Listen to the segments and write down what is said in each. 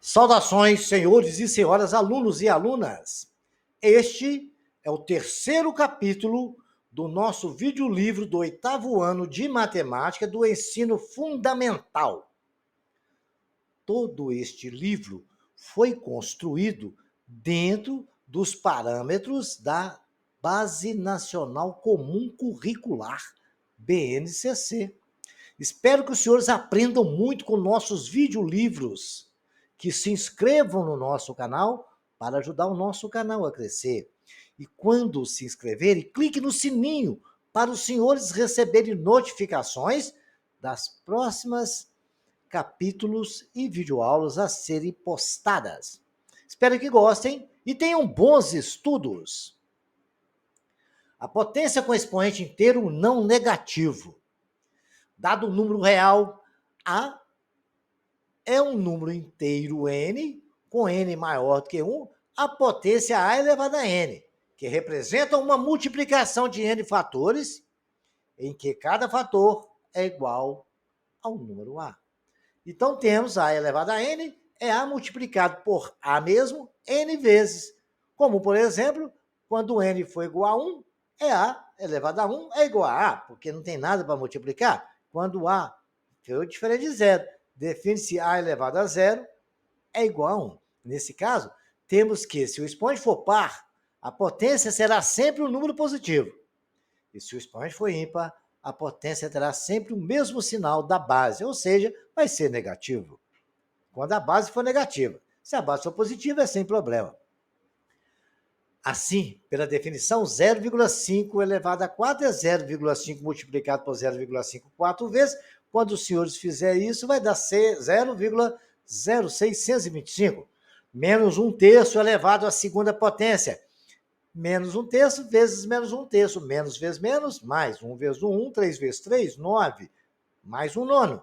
Saudações, senhores e senhoras, alunos e alunas. Este é o terceiro capítulo do nosso videolivro do 8º ano de matemática do ensino fundamental. Todo este livro foi construído dentro dos parâmetros da Base Nacional Comum Curricular, BNCC. Espero que os senhores aprendam muito com nossos videolivros, que se inscrevam no nosso canal para ajudar o nosso canal a crescer. E quando se inscreverem, clique no sininho para os senhores receberem notificações das próximas capítulos e videoaulas a serem postadas. Espero que gostem e tenham bons estudos. A potência com expoente inteiro não negativo. Dado o número real, A é um número inteiro N, com N maior do que 1, a potência A elevada a N, que representa uma multiplicação de N fatores, em que cada fator é igual ao número A. Então, temos A elevado a N, é A multiplicado por A mesmo, N vezes. Como, por exemplo, quando N for igual a 1, é A elevado a 1 é igual a A, porque não tem nada para multiplicar. Quando A for diferente de zero, define-se A elevado a zero é igual a 1. Nesse caso, temos que, se o expoente for par, a potência será sempre um número positivo. E se o expoente for ímpar, a potência terá sempre o mesmo sinal da base, ou seja, vai ser negativo. Quando a base for negativa. Se a base for positiva, é sem problema. Assim, pela definição, 0,5 elevado a 4 é 0,5 multiplicado por 0,5 4 vezes. Quando os senhores fizerem isso, vai dar 0,0625. Menos 1/3 elevado à segunda potência. Menos 1/3 vezes menos 1/3. Menos vezes menos, mais 1 vezes 1, 3 vezes 3, 9. Mais 1/9.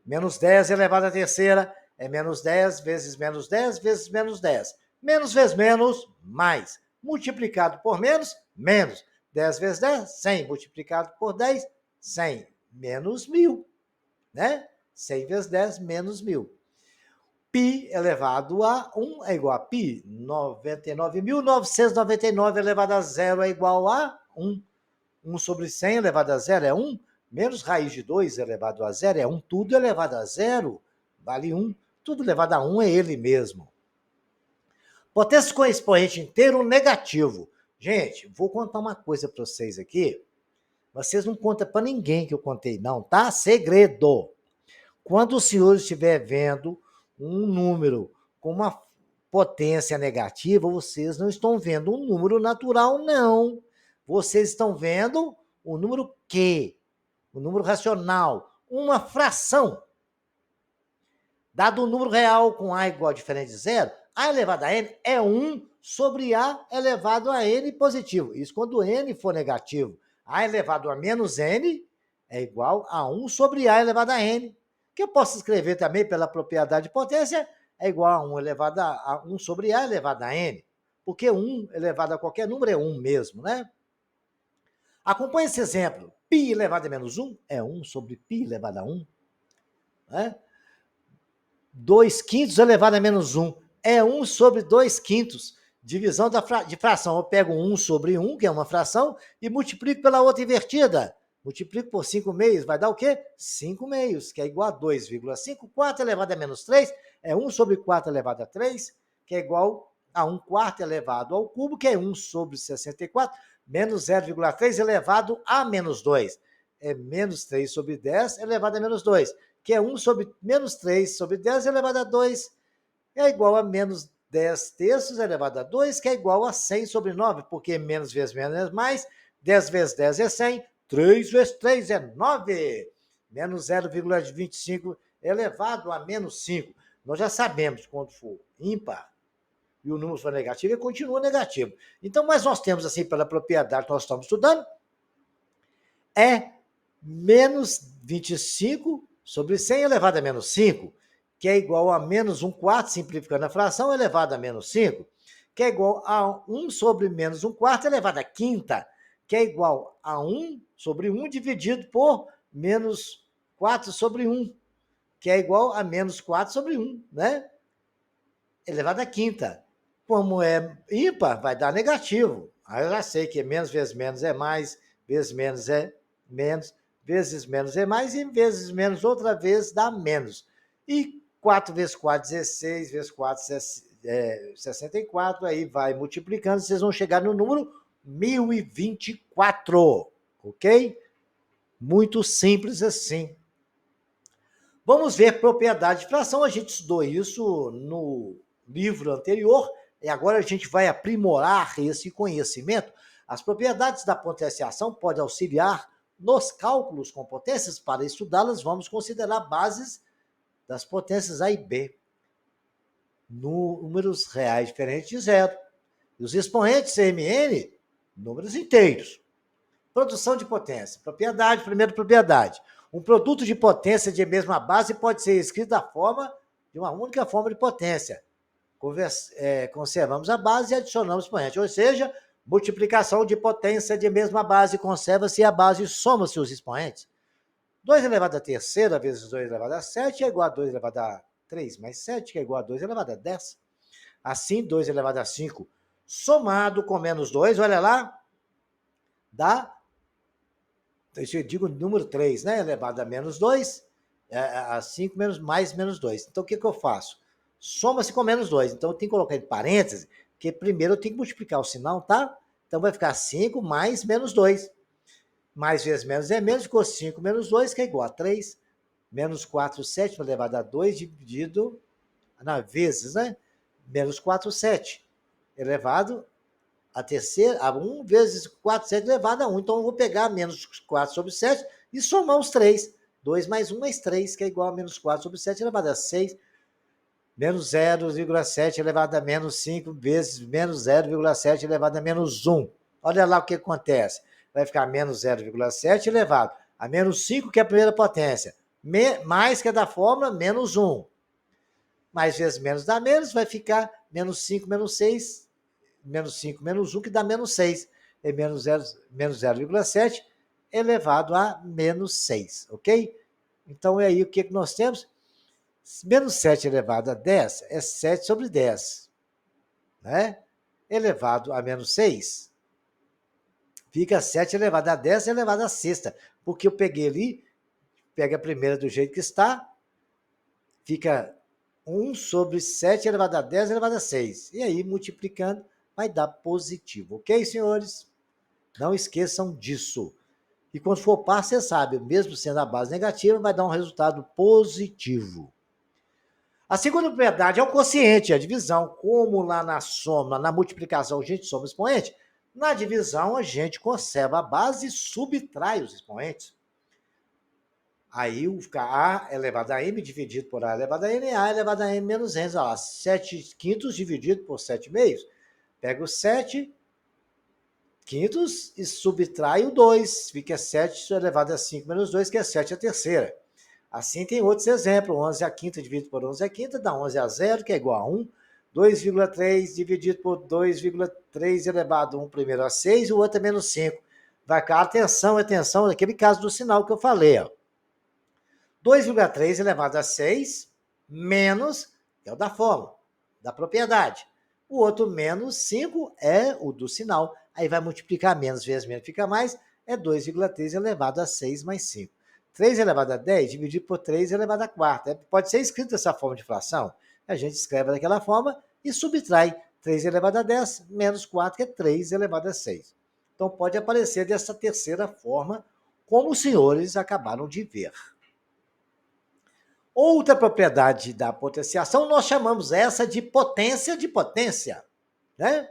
Menos 10 elevado à terceira é menos 10 vezes menos 10 vezes menos 10. Menos vezes menos, mais. Multiplicado por menos, menos. 10 vezes 10, 100. Multiplicado por 10, 100. Menos 1.000. Né? 100 vezes 10, menos 1.000. Π elevado a 1 é igual a π. 99.999 elevado a 0 é igual a 1. 1 sobre 100 elevado a 0 é 1. Menos raiz de 2 elevado a 0 é 1. Tudo elevado a 0 vale 1. Tudo elevado a 1 é ele mesmo. Potência com expoente inteiro negativo. Gente, vou contar uma coisa para vocês aqui. Vocês não contam para ninguém que eu contei, não, tá? Segredo. Quando o senhor estiver vendo um número com uma potência negativa, vocês não estão vendo um número natural, não. Vocês estão vendo o número Q, o número racional, uma fração. Dado o número real com A igual a diferente de zero, A elevado a N é 1 sobre A elevado a N positivo. Isso quando N for negativo. A elevado a menos N é igual a 1 sobre A elevado a N. Que eu posso escrever também pela propriedade de potência, é igual a 1 elevado a 1 sobre A elevado a N. Porque 1 elevado a qualquer número é 1 mesmo, né? Acompanhe esse exemplo. Π elevado a menos 1 é 1 sobre π elevado a 1. Né? 2 quintos elevado a menos 1 é 1 sobre 2 quintos. Divisão de fração. Eu pego 1 sobre 1, que é uma fração, e multiplico pela outra invertida. Multiplico por 5 meios, vai dar o quê? 5 meios, que é igual a 2,5. 4 elevado a menos 3 é 1 sobre 4 elevado a 3, que é igual a 1 quarto elevado ao cubo, que é 1 sobre 64, menos 0,3 elevado a menos 2. É menos 3 sobre 10 elevado a menos 2, que é 1 sobre menos 3 sobre 10 elevado a 2, é igual a menos 10 terços elevado a 2, que é igual a 100 sobre 9, porque menos vezes menos é mais, 10 vezes 10 é 100, 3 vezes 3 é 9, menos 0,25 elevado a menos 5. Nós já sabemos, quando for ímpar e o número for negativo, ele continua negativo. Então, mas nós temos, assim, pela propriedade que nós estamos estudando, é menos 25 sobre 100 elevado a menos 5, que é igual a menos 1 quarto, simplificando a fração, elevado a menos 5, que é igual a 1 sobre menos 1 quarto elevado a quinta, que é igual a 1 sobre 1 dividido por menos 4 sobre 1, que é igual a menos 4 sobre 1, né? elevado à quinta. Como é ímpar, vai dar negativo. Aí eu já sei que menos vezes menos é mais, vezes menos é menos, vezes menos é mais, e vezes menos outra vez dá menos. E 4 vezes 4, 16, vezes 4, 64, aí vai multiplicando, vocês vão chegar no número 1024, ok? Muito simples assim. Vamos ver propriedade de fração. A gente estudou isso no livro anterior e agora a gente vai aprimorar esse conhecimento. As propriedades da potenciação podem auxiliar nos cálculos com potências. Para estudá-las, vamos considerar bases das potências A e B. Números reais diferentes de zero. E os expoentes MN, números inteiros. Produção de potência. Propriedade, primeira propriedade. Um produto de potência de mesma base pode ser escrito da forma de uma única forma de potência. Conservamos a base e adicionamos expoente. Ou seja, multiplicação de potência de mesma base, conserva-se a base e soma-se os expoentes. 2 elevado a terceira vezes 2 elevado a 7 é igual a 2 elevado a 3 mais 7, que é igual a 2 elevado a 10. Assim, 2 elevado a 5 somado com menos 2, olha lá, dá, eu digo número 3, né? Elevado a menos 2, a 5 mais menos 2. Então, o que eu faço? Soma-se com menos 2. Então, eu tenho que colocar em parênteses, porque primeiro eu tenho que multiplicar o sinal, tá? Então, vai ficar 5 mais menos 2. Mais vezes menos é menos, ficou 5 menos 2, que é igual a 3. Menos 4, 7, elevado a 2, dividido, vezes, né? Menos 4, 7, elevado a terceira, a 1 vezes 4, 7 elevado a 1. Então, eu vou pegar menos 4 sobre 7 e somar os 3. 2 mais 1 mais 3, que é igual a menos 4 sobre 7 elevado a 6. Menos 0,7 elevado a menos 5 vezes menos 0,7 elevado a menos 1. Olha lá o que acontece. Vai ficar menos 0,7 elevado a menos 5, que é a primeira potência. Mais, que é da fórmula, menos 1. Mais vezes menos dá menos, vai ficar menos 5 menos 6, menos 5 menos 1, que dá menos 6. É menos 0,7 elevado a menos 6, ok? Então, é aí o que nós temos? Menos 7 elevado a 10 é 7 sobre 10, né? Elevado a menos 6, fica 7 elevado a 10 elevado a sexta, porque eu peguei ali, pega a primeira do jeito que está, fica 1 sobre 7 elevado a 10 elevado a 6. E aí, multiplicando, vai dar positivo, ok, senhores? Não esqueçam disso. E quando for par, você sabe, mesmo sendo a base negativa, vai dar um resultado positivo. A segunda propriedade é o quociente, a divisão. Como lá na soma, na multiplicação, a gente soma expoente, na divisão a gente conserva a base e subtrai os expoentes. Aí fica A elevado a M dividido por A elevado a N, A elevado a M menos N. Olha lá, 7 quintos dividido por 7 meios. Pega o 7 quintos e subtrai o 2. Fica 7 elevado a 5 menos 2, que é 7 a terceira. Assim tem outros exemplos. 11 a quinta dividido por 11 a quinta dá 11 a 0, que é igual a 1. 2,3 dividido por 2,3 elevado a 1 primeiro a 6, o outro é menos 5. Vai ficar atenção, naquele caso do sinal que eu falei, ó. 2,3 elevado a 6 menos, é o da fórmula, da propriedade. O outro menos 5 é o do sinal. Aí vai multiplicar menos vezes menos, fica mais, é 2,3 elevado a 6 mais 5. 3 elevado a 10 dividido por 3 elevado a 4. Pode ser escrito dessa forma de fração. A gente escreve daquela forma e subtrai 3 elevado a 10 menos 4, que é 3 elevado a 6. Então pode aparecer dessa terceira forma, como os senhores acabaram de ver. Outra propriedade da potenciação, nós chamamos essa de potência, né?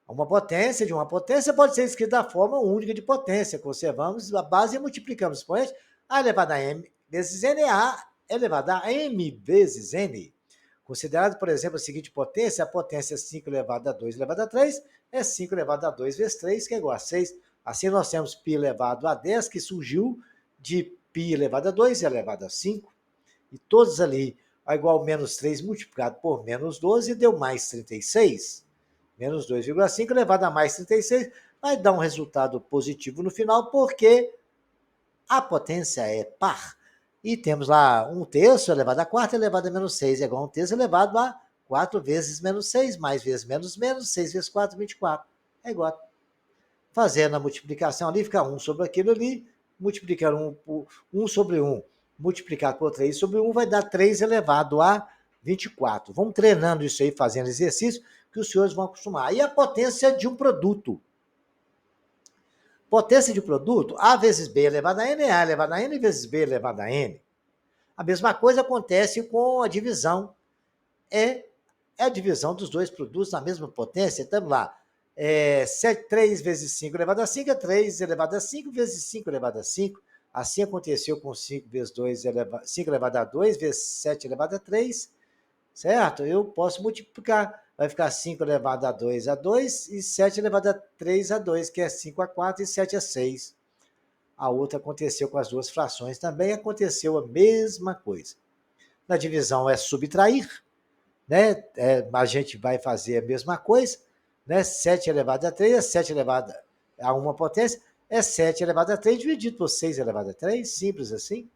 Uma potência de uma potência pode ser escrita da forma única de potência. Conservamos a base e multiplicamos o expoente. A elevado a m vezes n, A elevado a m vezes n. Considerado, por exemplo, a seguinte potência, a potência 5 elevado a 2 elevado a 3 é 5 elevado a 2 vezes 3, que é igual a 6. Assim, nós temos π elevado a 10, que surgiu de π elevado a 2 elevado a 5. E todos ali, a igual a menos 3 multiplicado por menos 12, deu mais 36. Menos 2,5 elevado a mais 36 vai dar um resultado positivo no final, porque a potência é par. E temos lá 1 terço elevado a 4 elevado a menos 6 é igual a 1 terço elevado a 4 vezes menos 6, mais vezes menos menos, 6 vezes 4, 24. É igual. Fazendo a multiplicação ali, fica 1 sobre aquilo ali, multiplicando 1 por 1 sobre 1, multiplicado por 3 sobre 1, vai dar 3 elevado a 24. Vamos treinando isso aí, fazendo exercício, que os senhores vão acostumar. E a potência de um produto. Potência de produto, A vezes B elevado a N é A elevado a N vezes B elevado a N. A mesma coisa acontece com a divisão. É a divisão dos dois produtos na mesma potência. Estamos lá. 3 vezes 5 elevado a 5 é 3 elevado a 5 vezes 5 elevado a 5. Assim aconteceu com 5 vezes 2 elevado, 5 elevado a 2 vezes 7 elevado a 3. Certo? Eu posso multiplicar. Vai ficar 5 elevado a 2 e 7 elevado a 3 a 2, que é 5 a 4 e 7 a 6. A outra aconteceu com as duas frações também, aconteceu a mesma coisa. Na divisão é subtrair, né? A gente vai fazer a mesma coisa, né? 7 elevado a 3 é 7 elevado a uma potência, é 7 elevado a 3 dividido por 6 elevado a 3, simples assim.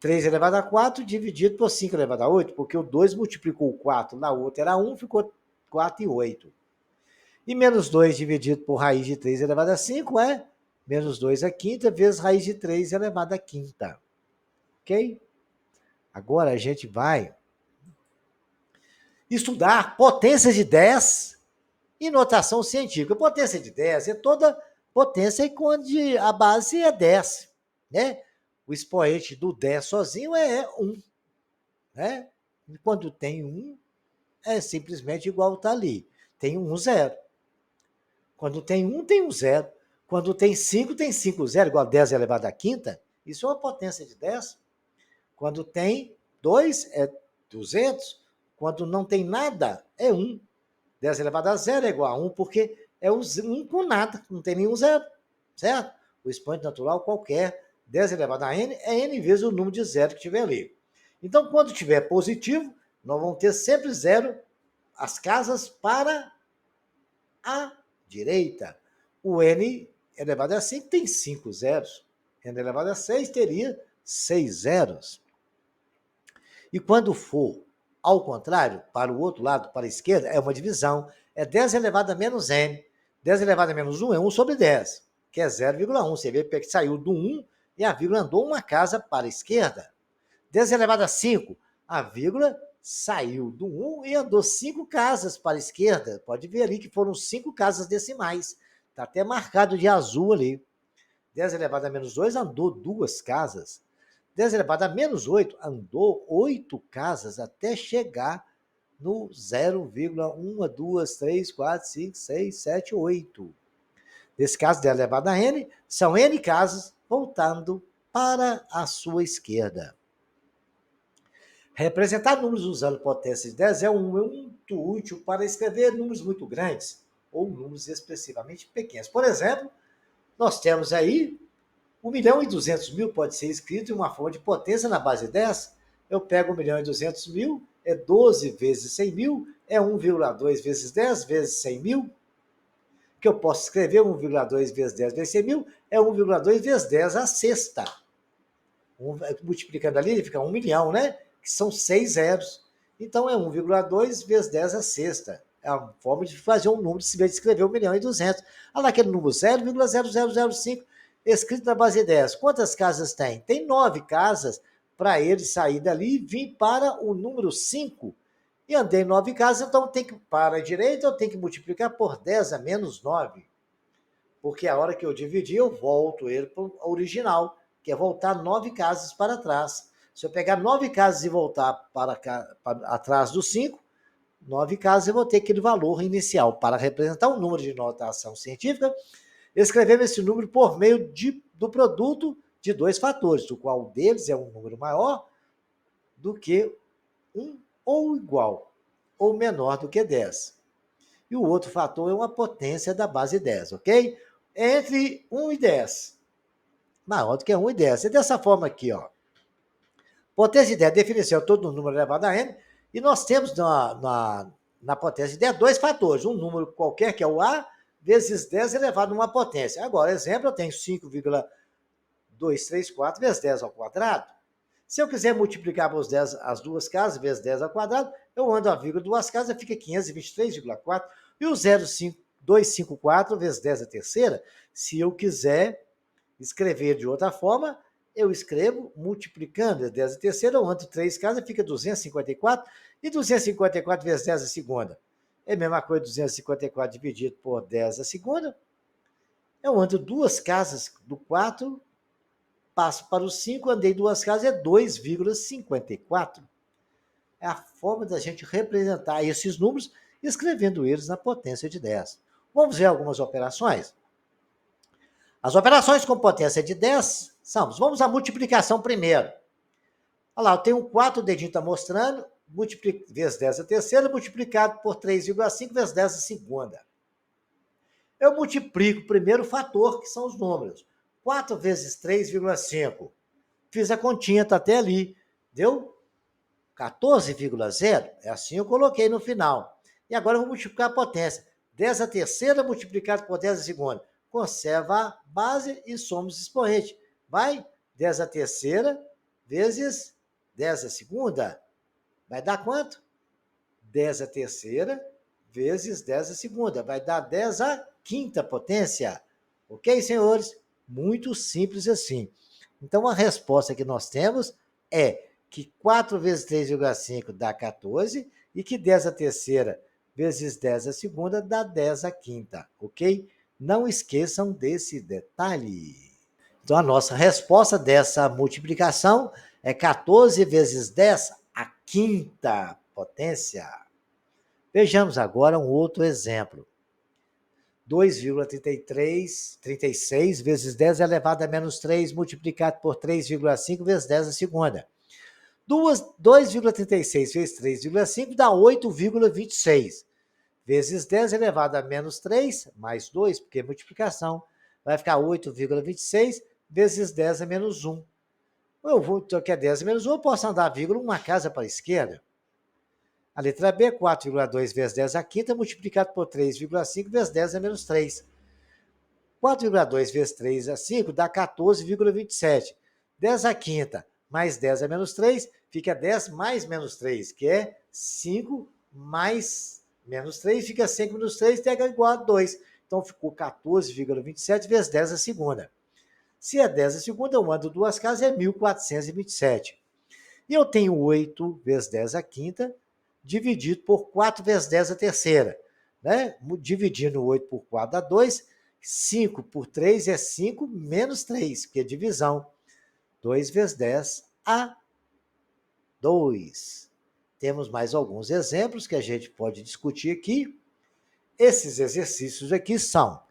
3 elevado a 4 dividido por 5 elevado a 8, porque o 2 multiplicou o 4, na outra era 1, ficou 4 e 8. E menos 2 dividido por raiz de 3 elevado a 5 é menos 2 a quinta vezes raiz de 3 elevado a quinta. Ok? Agora a gente vai estudar potência de 10 e notação científica. Potência de 10 é toda potência onde a base é 10, né? O expoente do 10 sozinho é 1, né? E quando tem 1, é simplesmente igual está ali. Tem 1, 0. Quando tem 1, tem 1, 0. Quando tem 5, tem 5, 0, igual a 10 elevado à quinta. Isso é uma potência de 10. Quando tem 2, é 200. Quando não tem nada, é 1. 10 elevado a 0 é igual a 1, porque é 1 com nada, não tem nenhum 0, certo? O expoente natural qualquer, 10 elevado a n, é n vezes o número de 0 que tiver ali. Então, quando tiver positivo, nós vamos ter sempre 0, as casas para a direita. O n elevado a 5 tem 5 zeros. N elevado a 6 teria 6 zeros. E quando for ao contrário, para o outro lado, para a esquerda, é uma divisão. É 10 elevado a menos n. 10 elevado a menos 1 é 1 sobre 10, que é 0,1. Você vê que saiu do 1 e a vírgula andou uma casa para a esquerda. 10 elevado a 5, a vírgula saiu do 1 e andou 5 casas para a esquerda. Pode ver ali que foram 5 casas decimais. Está até marcado de azul ali. 10 elevado a menos 2 andou 2 casas. 10 elevado a menos 8 andou 8 casas até chegar no 0,1, 2, 3, 4, 5, 6, 7, 8. Nesse caso, 10 elevado a n, são n casas voltando para a sua esquerda. Representar números usando potência de 10 é muito útil para escrever números muito grandes ou números expressivamente pequenos. Por exemplo, nós temos aí 1.200.000 pode ser escrito em uma forma de potência na base 10. Eu pego 1.200.000, é 12 vezes 100.000, é 1,2 vezes 10 vezes 100.000, que eu posso escrever 1,2 vezes 10 vezes 100.000, é 1,2 vezes 10 a sexta. Multiplicando ali, fica 1 milhão, né? Que são 6 zeros. Então, é 1,2 vezes 10 a sexta. É uma forma de fazer um número, se vez de escrever 1.200.000. Olha lá aquele número 0,0005, escrito na base 10. Quantas casas tem? Tem 9 casas para ele sair dali e vir para o número 5. E andei 9 casas, então tem que, para a direita, eu tenho que multiplicar por 10 a menos 9. Porque a hora que eu dividir, eu volto ele para o original, que é voltar 9 casas para trás. Se eu pegar 9 casas e voltar para atrás do 5, 9 casas eu vou ter aquele valor inicial. Para representar um número de notação científica, escrevemos esse número por meio do produto de 2 fatores, do qual um deles é um número maior do que 1 ou igual, ou menor do que 10. E o outro fator é uma potência da base 10, ok? Entre 1 e 10. Maior do que 1 e 10. É dessa forma aqui, ó. Potência de 10, definição todo número elevado a n, e nós temos na potência de 10 dois fatores, um número qualquer, que é o A, vezes 10 elevado a uma potência. Agora, exemplo, eu tenho 5,234 vezes 10 ao quadrado. Se eu quiser multiplicar por 10, as duas casas, vezes 10 ao quadrado, eu ando a vírgula duas casas, fica 523,4. E o 0,254 vezes 10 a terceira, se eu quiser escrever de outra forma, eu escrevo multiplicando 10 a terceira, eu ando 3 casas, fica 254. E 254 vezes 10 a segunda? É a mesma coisa, 254 dividido por 10 a segunda. Eu ando duas casas do 4, passo para o 5, andei duas casas, é 2,54. É a forma da gente representar esses números, escrevendo eles na potência de 10. Vamos ver algumas operações? As operações com potência de 10 são, vamos à multiplicação primeiro. Olha lá, eu tenho um 4, o dedinho está mostrando, vezes 10 a terceira, multiplicado por 3,5 vezes 10 a segunda. Eu multiplico o primeiro fator, que são os números. 4 vezes 3,5. Fiz a continha, está até ali. Deu 14,0. É assim eu coloquei no final. E agora eu vou multiplicar a potência. 10 a terceira multiplicado por 10 a segunda. Conserva a base e somos expoente. Vai 10 a terceira vezes 10 a segunda. Vai dar quanto? 10 a terceira vezes 10 a segunda. Vai dar 10 a quinta potência. Ok, senhores? Muito simples assim. Então, a resposta que nós temos é que 4 vezes 3,5 dá 14 e que 10 a terceira vezes 10 a segunda dá 10 a quinta, ok? Não esqueçam desse detalhe. Então, a nossa resposta dessa multiplicação é 14 vezes 10 a quinta potência. Vejamos agora um outro exemplo. 2,36 vezes 10 elevado a menos 3 multiplicado por 3,5 vezes 10 a segunda. 2,36 vezes 3,5 dá 8,26. Vezes 10 elevado a menos 3, mais 2, porque é multiplicação, vai ficar 8,26 vezes 10 a menos 1. Eu vou, então, que é 10 a menos 1, eu posso andar a vírgula uma casa para a esquerda. A letra B, 4,2 vezes 10 a quinta, multiplicado por 3,5 vezes 10 a menos 3. 4,2 vezes 3 a 5 dá 14,27. 10 a quinta mais 10 a menos 3, fica 10 mais menos 3, que é 5 mais menos 3, fica 5 menos 3, que é igual a 2. Então, ficou 14,27 vezes 10 a segunda. Se é 10 a segunda, eu ando duas casas, é 1.427. E eu tenho 8 vezes 10 a quinta, dividido por 4 vezes 10 a terceira. Né? Dividindo 8 por 4 dá 2, 5 por 3 é 5 menos 3, que é divisão. 2 vezes 10 a 2. Temos mais alguns exemplos que a gente pode discutir aqui. Esses exercícios aqui são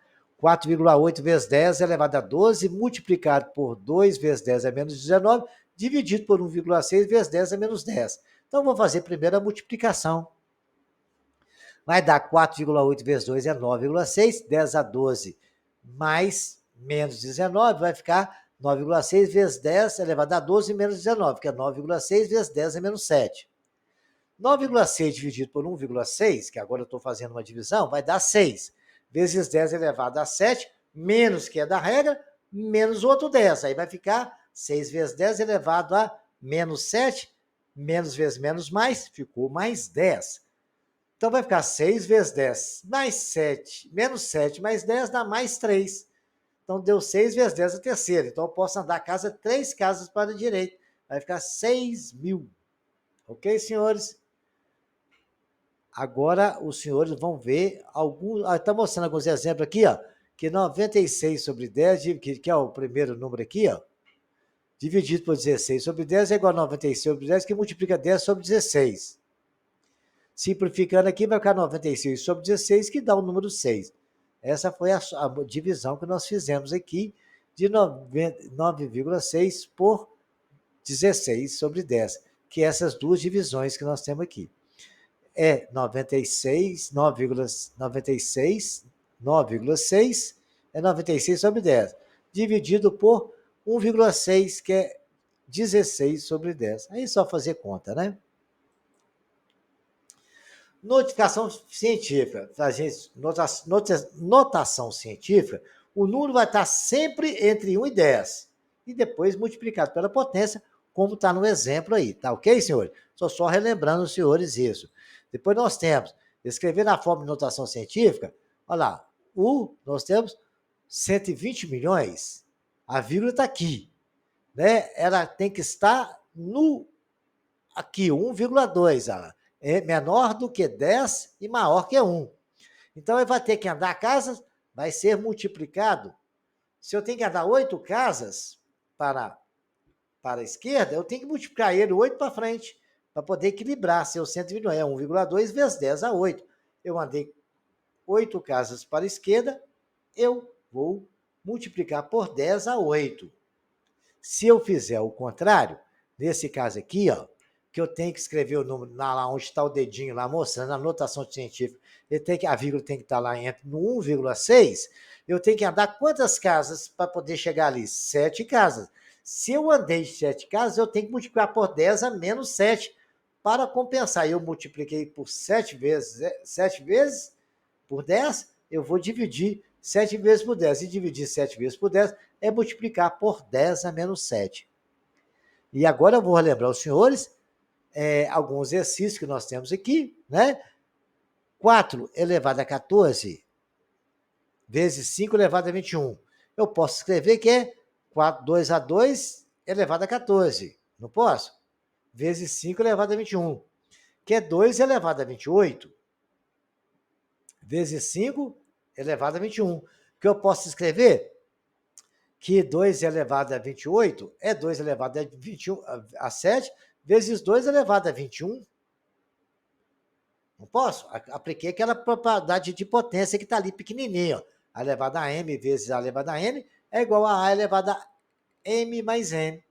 4,8 vezes 10 elevado a 12, multiplicado por 2 vezes 10 a menos 19, dividido por 1,6 vezes 10 a menos 10. Então, vou fazer primeiro a multiplicação. Vai dar 4,8 vezes 2 é 9,6, 10 a 12 mais menos 19, vai ficar 9,6 vezes 10 elevado a 12 menos 19, que é 9,6 vezes 10 é menos 7. 9,6 dividido por 1,6, que agora eu estou fazendo uma divisão, vai dar 6. Vezes 10 elevado a 7, menos que é da regra, menos outro 10. Aí vai ficar 6 vezes 10 elevado a menos 7, menos vezes menos mais, ficou mais 10. Então vai ficar 6 vezes 10 mais 7, menos 7 mais 10 dá mais 3. Então deu 6 vezes 10 a terceira. Então eu posso andar a casa 3 casas para a direita. Vai ficar 6.000. Ok, senhores? Agora os senhores vão ver alguns. Está mostrando alguns exemplos aqui, ó. Que 96 sobre 10, que é o primeiro número aqui, ó. Dividido por 16 sobre 10 é igual a 96 sobre 10, que multiplica 10 sobre 16. Simplificando aqui, vai ficar 96 sobre 16, que dá o número 6. Essa foi a divisão que nós fizemos aqui, de 9,6 por 16 sobre 10, que é essas duas divisões que nós temos aqui. É 96, 9,96, 9,6 é 96 sobre 10, dividido por 1,6, que é 16 sobre 10. Aí é só fazer conta, né? Notificação científica, notação científica, o número vai estar sempre entre 1 e 10, e depois multiplicado pela potência, como está no exemplo aí, tá ok, senhores? Estou só relembrando os senhores isso. Depois nós temos, escrever na forma de notação científica, olha lá, nós temos 120 milhões, a vírgula está aqui, né? Ela tem que estar aqui, 1,2, ela é menor do que 10 e maior que 1. Então, ele vai ter que andar casas, vai ser multiplicado. Se eu tenho que andar 8 casas para a esquerda, eu tenho que multiplicar ele 8 para frente, para poder equilibrar. Seu 120 é 1,2 vezes 10 a 8. Eu andei 8 casas para a esquerda, eu vou multiplicar por 10 a 8. Se eu fizer o contrário, nesse caso aqui, ó, que eu tenho que escrever o número lá onde está o dedinho lá mostrando a notação científica, a vírgula tem que estar lá no 1,6, eu tenho que andar quantas casas para poder chegar ali? 7 casas. Se eu andei 7 casas, eu tenho que multiplicar por 10 a menos 7 para compensar. Eu multipliquei por 7 vezes por 10, eu vou dividir 7 vezes por 10. E dividir 7 vezes por 10 é multiplicar por 10 a menos 7. E agora eu vou relembrar aos senhores alguns exercícios que nós temos aqui, né? 4 elevado a 14 vezes 5 elevado a 21. Eu posso escrever que é 2 a 2 elevado a 14. Não posso? Vezes 5 elevado a 21. Que é 2 elevado a 28. Vezes 5 elevado a 21. Que eu posso escrever que 2 elevado a 28 é 2 elevado a 21 a 7 vezes 2 elevado a 21. Não posso? Apliquei aquela propriedade de potência que está ali pequenininha. A elevada a m vezes a elevada a n é igual a elevada a m mais n.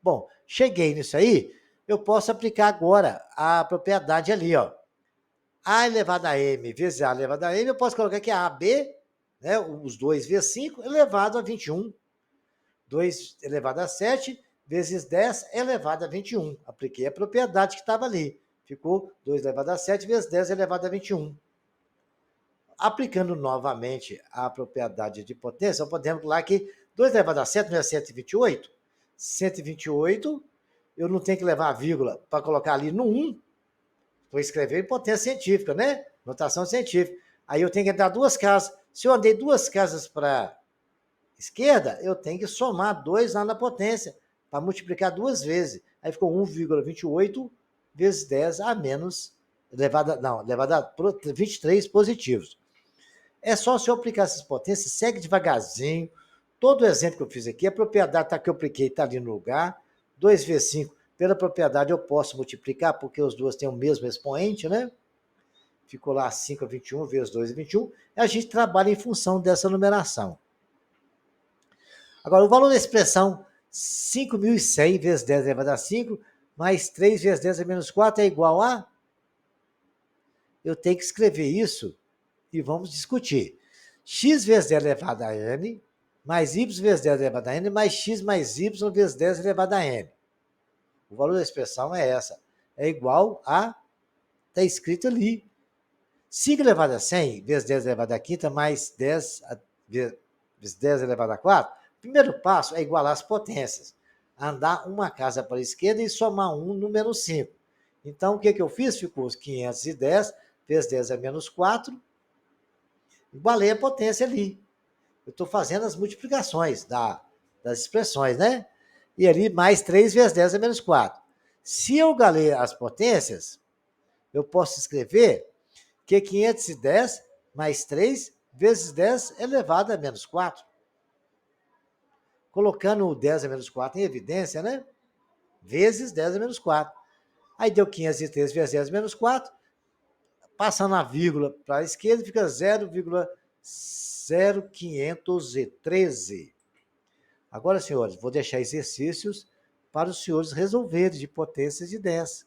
Bom, cheguei nisso aí, eu posso aplicar agora a propriedade ali, ó. A elevada a m vezes a elevada a n, eu posso colocar aqui a AB, né, os 2 vezes 5 elevado a 21. 2 elevado a 7 vezes 10 elevado a 21. Apliquei a propriedade que estava ali. Ficou 2 elevado a 7 vezes 10 elevado a 21. Aplicando novamente a propriedade de potência, podemos falar que 2 elevado a 7 não é 128? 128, eu não tenho que levar a vírgula para colocar ali no 1. Vou escrever em potência científica, né? Notação científica. Aí eu tenho que entrar 2 casas. Se eu andei 2 casas para esquerda, eu tenho que somar 2 lá na potência, para multiplicar 2 vezes. Aí ficou 1,28 vezes 10 a menos, elevado a 23 positivos. É só se eu aplicar essas potências, segue devagarzinho. Todo o exemplo que eu fiz aqui, a propriedade que eu apliquei está ali no lugar. 2 vezes 5, pela propriedade eu posso multiplicar, porque os duas têm o mesmo expoente, né? Ficou lá 5 a 21 vezes 2 a 21. A gente trabalha em função dessa numeração. Agora, o valor da expressão 5.100 vezes 10 elevado a 5, mais 3 vezes 10 a menos 4 é igual a... Eu tenho que escrever isso e vamos discutir. X vezes 10 elevado a n, mais y vezes 10 elevado a n, mais x mais y vezes 10 elevado a n. O valor da expressão é essa. É igual a... Está escrito ali. 5 elevado a 100 vezes 10 elevado a quinta, mais 10 vezes 10 elevado a 4. Primeiro passo é igualar as potências. Andar uma casa para a esquerda e somar 1 no menos 5. Então, o que eu fiz? Ficou 510 vezes 10 a menos 4. Igualei a potência ali. Eu estou fazendo as multiplicações das expressões, né? E ali mais 3 vezes 10 a menos 4. Se eu igualei as potências, eu posso escrever que 510 mais 3 vezes 10 elevado a menos 4. Colocando o 10 a menos 4 em evidência, né? Vezes 10 a menos 4. Aí deu 503 vezes 10 a menos 4. Passando a vírgula para a esquerda, fica 0,0513. Agora, senhores, vou deixar exercícios para os senhores resolverem de potências de 10.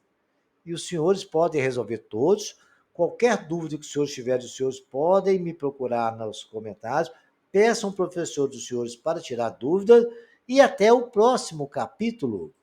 E os senhores podem resolver todos. Qualquer dúvida que os senhores tiverem, os senhores podem me procurar nos comentários. Peçam ao professor dos senhores para tirar dúvidas. E até o próximo capítulo.